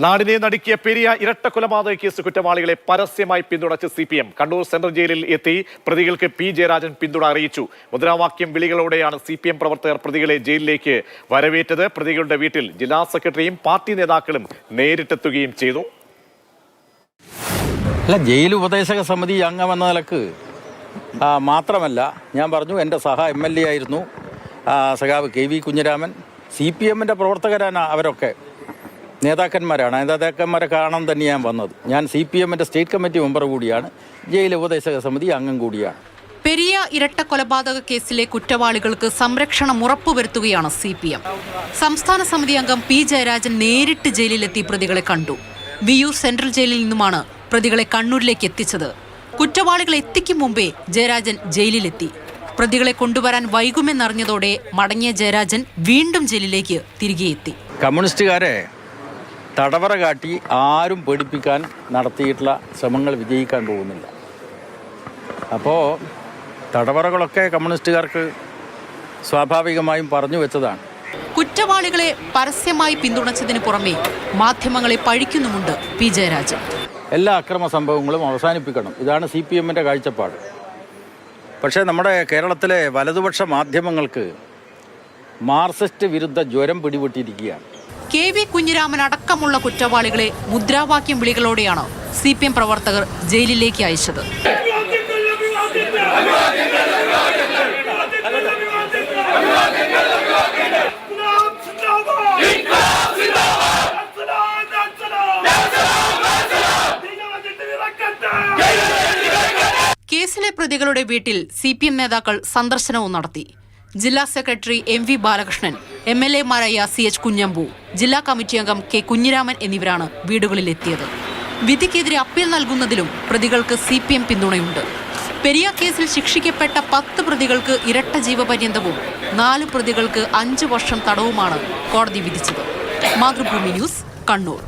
നാടിനെ നടുക്കിയ പെരിയ ഇരട്ടക്കൊലപാതക കേസ് കുറ്റവാളികളെ പരസ്യമായി പിന്തുണച്ച് CPM കണ്ണൂർ സെൻട്രൽ ജയിലിൽ എത്തി പ്രതികൾക്ക് P ജയരാജൻ പിന്തുണ അറിയിച്ചു. മുദ്രാവാക്യം വിളികളോടെയാണ് CPM പ്രവർത്തകർ പ്രതികളെ ജയിലിലേക്ക് വരവേറ്റത്. പ്രതികളുടെ വീട്ടിൽ ജില്ലാ സെക്രട്ടറിയും പാർട്ടി നേതാക്കളും നേരിട്ടെത്തുകയും ചെയ്തു. ജയിൽ ഉപദേശക സമിതി അംഗമെന്ന നിലക്ക് മാത്രമല്ല, ഞാൻ പറഞ്ഞു എൻ്റെ MLA ആയിരുന്നു സഖാവ് KV കുഞ്ഞിരാമൻ. CPMന്റെ പ്രവർത്തകരാണ് അവരൊക്കെ, നേതാക്കന്മാരെ കാണാൻ തന്നെ ഞാൻ വന്നത്. ഞാൻ CPMന്റെ സ്റ്റേറ്റ് കമ്മിറ്റി മെമ്പർ കൂടിയാണ്, ജയിൽ ഉപദേശക സമിതി അംഗം കൂടിയാണ്. പെരിയ ഇരട്ട കൊലപാതക കേസിലെ കുറ്റവാളികൾക്ക് സംരക്ഷണം ഉറപ്പുവരുത്തുകയാണ് CPM. സംസ്ഥാന സമിതി അംഗം P ജയരാജൻ നേരിട്ട് ജയിലിലെത്തി പ്രതികളെ കണ്ടു. വിയൂർ സെൻട്രൽ ജയിലിൽ നിന്നുമാണ് പ്രതികളെ കണ്ണൂരിലേക്ക് എത്തിച്ചത്. കുറ്റവാളികളെ എത്തിക്കും മുമ്പേ ജയരാജൻ ജയിലിലെത്തി. പ്രതികളെ കൊണ്ടുവരാൻ വൈകുമെന്നറിഞ്ഞതോടെ മടങ്ങിയ ജയരാജൻ വീണ്ടും ജയിലിലേക്ക് തിരികെ എത്തി. കമ്മ്യൂണിസ്റ്റുകാരെ തടവറ കാട്ടി ആരും പേടിപ്പിക്കാൻ നടത്തിയിട്ടുള്ള ശ്രമങ്ങൾ വിജയിക്കാൻ പോകുന്നില്ല. അപ്പോൾ തടവറകളൊക്കെ കമ്മ്യൂണിസ്റ്റുകാർക്ക് സ്വാഭാവികമായും പറഞ്ഞു വെച്ചതാണ്. കുറ്റവാളികളെ പരസ്യമായി പിന്തുണച്ചതിന് പുറമെ മാധ്യമങ്ങളെ പഴിക്കുന്നുമുണ്ട് P ജയരാജൻ. എല്ലാ അക്രമ സംഭവങ്ങളും അവസാനിപ്പിക്കണം, ഇതാണ് CPMന്റെ കാഴ്ചപ്പാട്. പക്ഷേ നമ്മുടെ കേരളത്തിലെ വലതുപക്ഷ മാധ്യമങ്ങൾക്ക് മാർക്സിസ്റ്റ് വിരുദ്ധ ജ്വരം പിടിപെട്ടിരിക്കുകയാണ്. KV കുഞ്ഞിരാമൻ അടക്കമുള്ള കുറ്റവാളികളെ മുദ്രാവാക്യം വിളികളോടെയാണ് CPM പ്രവർത്തകർ ജയിലിലേക്ക് അയച്ചത്. കേസിലെ പ്രതികളുടെ വീട്ടിൽ CPM നേതാക്കൾ സന്ദർശനവും നടത്തി. ജില്ലാ സെക്രട്ടറി MV ബാലകൃഷ്ണൻ, MLAമാരായ CH കുഞ്ഞമ്പു, ജില്ലാ കമ്മിറ്റി അംഗം K കുഞ്ഞിരാമൻ എന്നിവരാണ് വീടുകളിലെത്തിയത്. വിധിക്കെതിരെ അപ്പീൽ നൽകുന്നതിലും പ്രതികൾക്ക് CPM പിന്തുണയുണ്ട്. പെരിയ കേസിൽ ശിക്ഷിക്കപ്പെട്ട 10 പ്രതികൾക്ക് ഇരട്ട ജീവപര്യന്തവും 4 പ്രതികൾക്ക് 5 വർഷം തടവുമാണ് കോടതി വിധിച്ചത്. മാതൃഭൂമി ന്യൂസ്, കണ്ണൂർ.